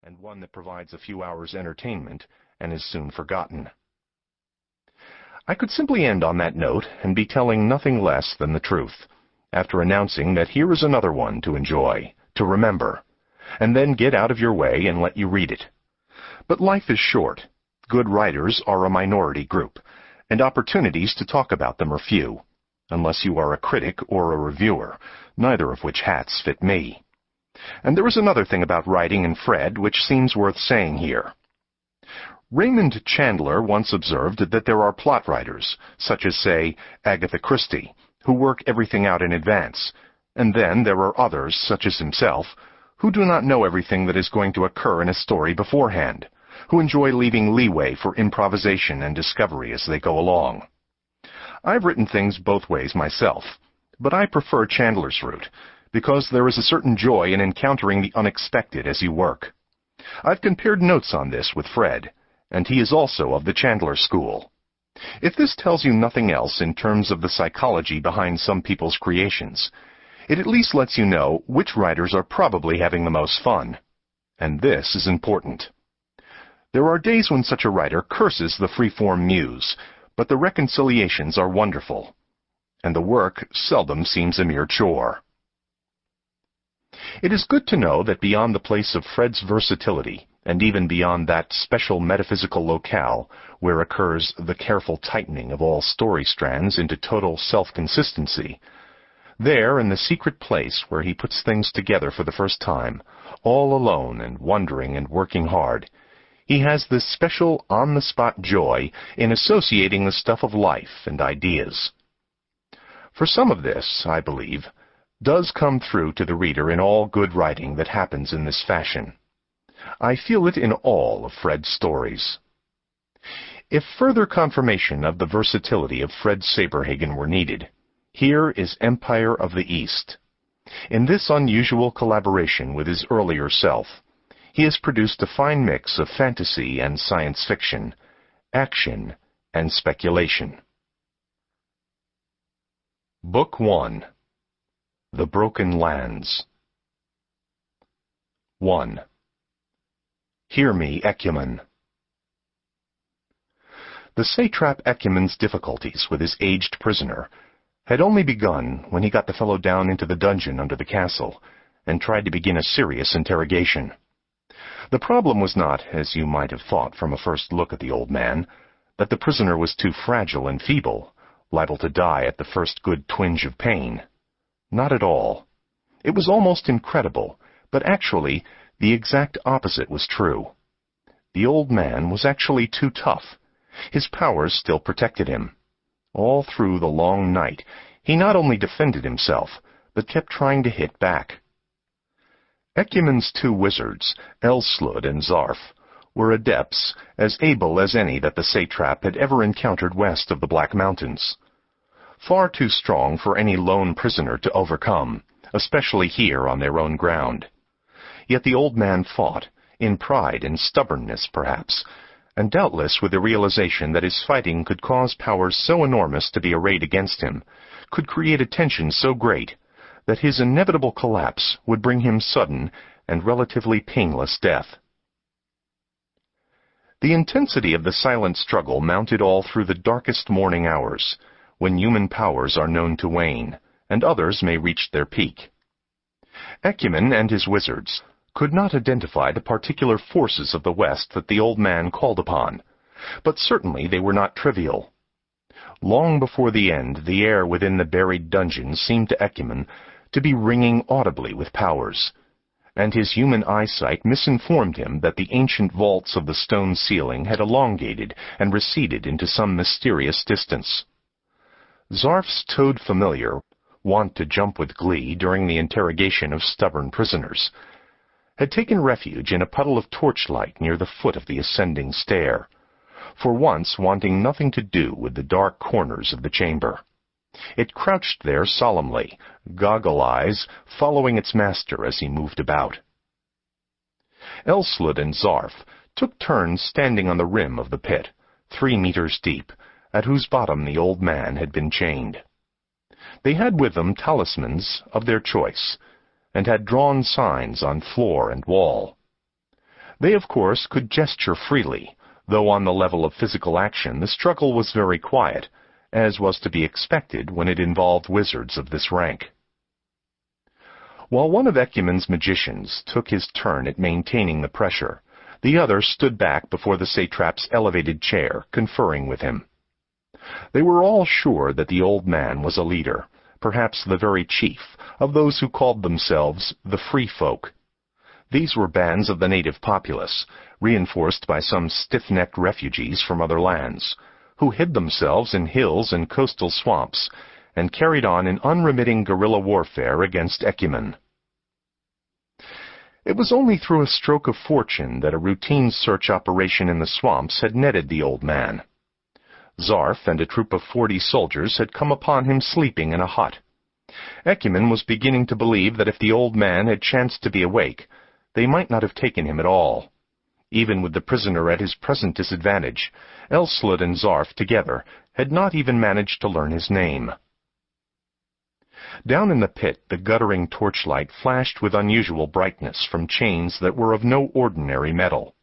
and one that provides a few hours' entertainment and is soon forgotten. I could simply end on that note and be telling nothing less than the truth, after announcing that here is another one to enjoy, to remember, and then get out of your way and let you read it. But life is short. Good writers are a minority group, and opportunities to talk about them are few, unless you are a critic or a reviewer, neither of which hats fit me. And there is another thing about writing and Fred which seems worth saying here. Raymond Chandler once observed that there are plot writers, such as, say, Agatha Christie, who work everything out in advance, and then there are others, such as himself, who do not know everything that is going to occur in a story beforehand, who enjoy leaving leeway for improvisation and discovery as they go along. I've written things both ways myself, but I prefer Chandler's route, because there is a certain joy in encountering the unexpected as you work. I've compared notes on this with Fred, and he is also of the Chandler school. If this tells you nothing else in terms of the psychology behind some people's creations, it at least lets you know which writers are probably having the most fun. And this is important. There are days when such a writer curses the free-form muse, but the reconciliations are wonderful, and the work seldom seems a mere chore. It is good to know that beyond the place of Fred's versatility, and even beyond that special metaphysical locale where occurs the careful tightening of all story strands into total self-consistency, there in the secret place where he puts things together for the first time, all alone and wondering and working hard, he has this special on-the-spot joy in associating the stuff of life and ideas. For some of this, I believe, does come through to the reader in all good writing that happens in this fashion. I feel it in all of Fred's stories. If further confirmation of the versatility of Fred Saberhagen were needed, here is Empire of the East. In this unusual collaboration with his earlier self, he has produced a fine mix of fantasy and science fiction, action and speculation. Book 1. The Broken Lands. 1. Hear me, Ecumen. The satrap Ecumen's difficulties with his aged prisoner had only begun when he got the fellow down into the dungeon under the castle and tried to begin a serious interrogation. The problem was not, as you might have thought from a first look at the old man, that the prisoner was too fragile and feeble, liable to die at the first good twinge of pain. Not at all. It was almost incredible, but actually the exact opposite was true. The old man was actually too tough. His powers still protected him. All through the long night, he not only defended himself, but kept trying to hit back. Ecumen's two wizards, Elslud and Zarf, were adepts as able as any that the satrap had ever encountered west of the Black Mountains. Far too strong for any lone prisoner to overcome, especially here on their own ground. Yet the old man fought, in pride and stubbornness perhaps, and doubtless with the realization that his fighting could cause powers so enormous to be arrayed against him, could create a tension so great that his inevitable collapse would bring him sudden and relatively painless death. The intensity of the silent struggle mounted all through the darkest morning hours, when human powers are known to wane, and others may reach their peak. Ecumen and his wizards could not identify the particular forces of the West that the old man called upon, but certainly they were not trivial. Long before the end, the air within the buried dungeon seemed to Ecumen to be ringing audibly with powers, and his human eyesight misinformed him that the ancient vaults of the stone ceiling had elongated and receded into some mysterious distance. Zarf's toad familiar, wont to jump with glee during the interrogation of stubborn prisoners, had taken refuge in a puddle of torchlight near the foot of the ascending stair, for once wanting nothing to do with the dark corners of the chamber. It crouched there solemnly, goggle eyes following its master as he moved about. Elslud and Zarf took turns standing on the rim of the pit, 3 meters deep, at whose bottom the old man had been chained. They had with them talismans of their choice, and had drawn signs on floor and wall. They, of course, could gesture freely, though on the level of physical action the struggle was very quiet, as was to be expected when it involved wizards of this rank. While one of Ecumen's magicians took his turn at maintaining the pressure, the other stood back before the satrap's elevated chair, conferring with him. They were all sure that the old man was a leader, perhaps the very chief, of those who called themselves the Free Folk. These were bands of the native populace, reinforced by some stiff-necked refugees from other lands, who hid themselves in hills and coastal swamps, and carried on an unremitting guerrilla warfare against Ecumen. It was only through a stroke of fortune that a routine search operation in the swamps had netted the old man. Zarf and a troop of 40 soldiers had come upon him sleeping in a hut. Ecumen was beginning to believe that if the old man had chanced to be awake, they might not have taken him at all. Even with the prisoner at his present disadvantage, Elslud and Zarf together had not even managed to learn his name. Down in the pit, the guttering torchlight flashed with unusual brightness from chains that were of no ordinary metal.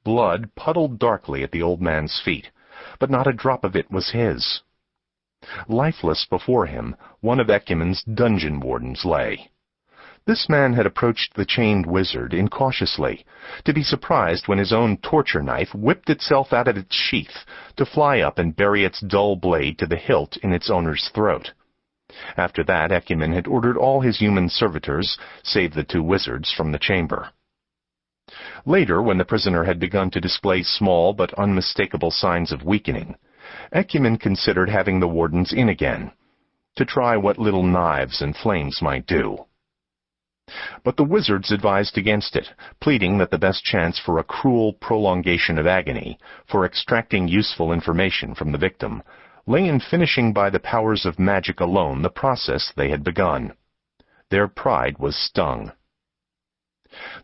Blood puddled darkly at the old man's feet, but not a drop of it was his. Lifeless before him, one of Ecumen's dungeon wardens lay. This man had approached the chained wizard incautiously, to be surprised when his own torture knife whipped itself out of its sheath to fly up and bury its dull blade to the hilt in its owner's throat. After that, Ecumen had ordered all his human servitors, save the 2 wizards, from the chamber. Later, when the prisoner had begun to display small but unmistakable signs of weakening, Ecumen considered having the wardens in again, to try what little knives and flames might do. But the wizards advised against it, pleading that the best chance for a cruel prolongation of agony, for extracting useful information from the victim, lay in finishing by the powers of magic alone the process they had begun. Their pride was stung.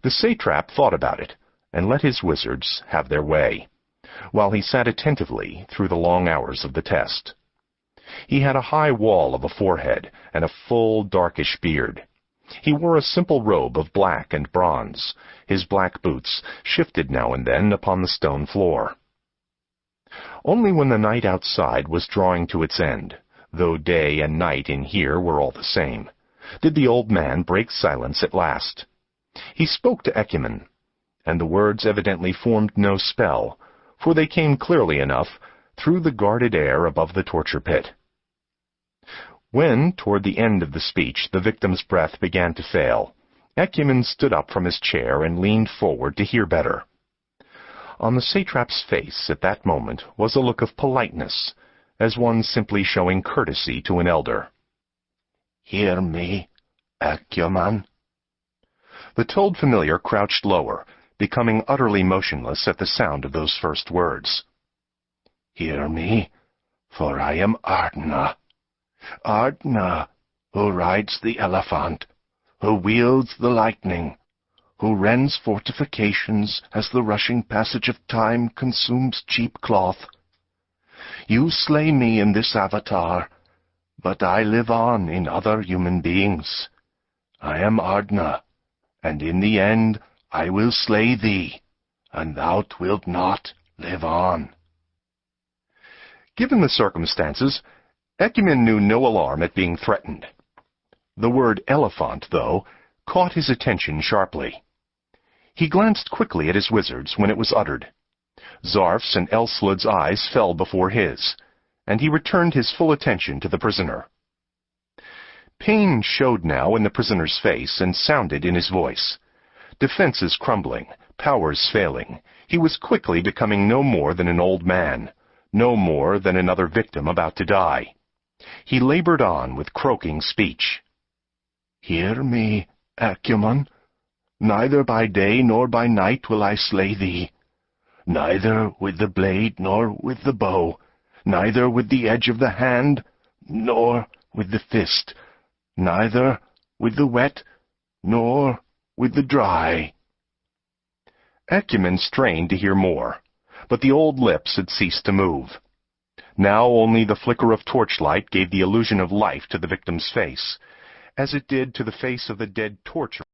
The satrap thought about it, and let his wizards have their way, while he sat attentively through the long hours of the test. He had a high wall of a forehead, and a full, darkish beard. He wore a simple robe of black and bronze. His black boots shifted now and then upon the stone floor. Only when the night outside was drawing to its end, though day and night in here were all the same, did the old man break silence at last. He spoke to Ecumen, and the words evidently formed no spell, for they came clearly enough through the guarded air above the torture pit. When, toward the end of the speech, the victim's breath began to fail, Ecumen stood up from his chair and leaned forward to hear better. On the satrap's face at that moment was a look of politeness, as one simply showing courtesy to an elder. "Hear me, Ecumen?" The toad familiar crouched lower, becoming utterly motionless at the sound of those first words. "Hear me, for I am Ardneh. Ardneh, who rides the elephant, who wields the lightning, who rends fortifications as the rushing passage of time consumes cheap cloth. You slay me in this avatar, but I live on in other human beings. I am Ardneh, and in the end I will slay thee, and thou wilt not live on." Given the circumstances, Ecumen knew no alarm at being threatened. The word elephant, though, caught his attention sharply. He glanced quickly at his wizards when it was uttered. Zarf's and Elslud's eyes fell before his, and he returned his full attention to the prisoner. Pain showed now in the prisoner's face and sounded in his voice. Defenses crumbling, powers failing, he was quickly becoming no more than an old man, no more than another victim about to die. He labored on with croaking speech. "Hear me, Ecumen. Neither by day nor by night will I slay thee. Neither with the blade nor with the bow, neither with the edge of the hand nor with the fist, neither with the wet nor with the dry." Ecumen strained to hear more, but the old lips had ceased to move. Now only the flicker of torchlight gave the illusion of life to the victim's face, as it did to the face of the dead torturer.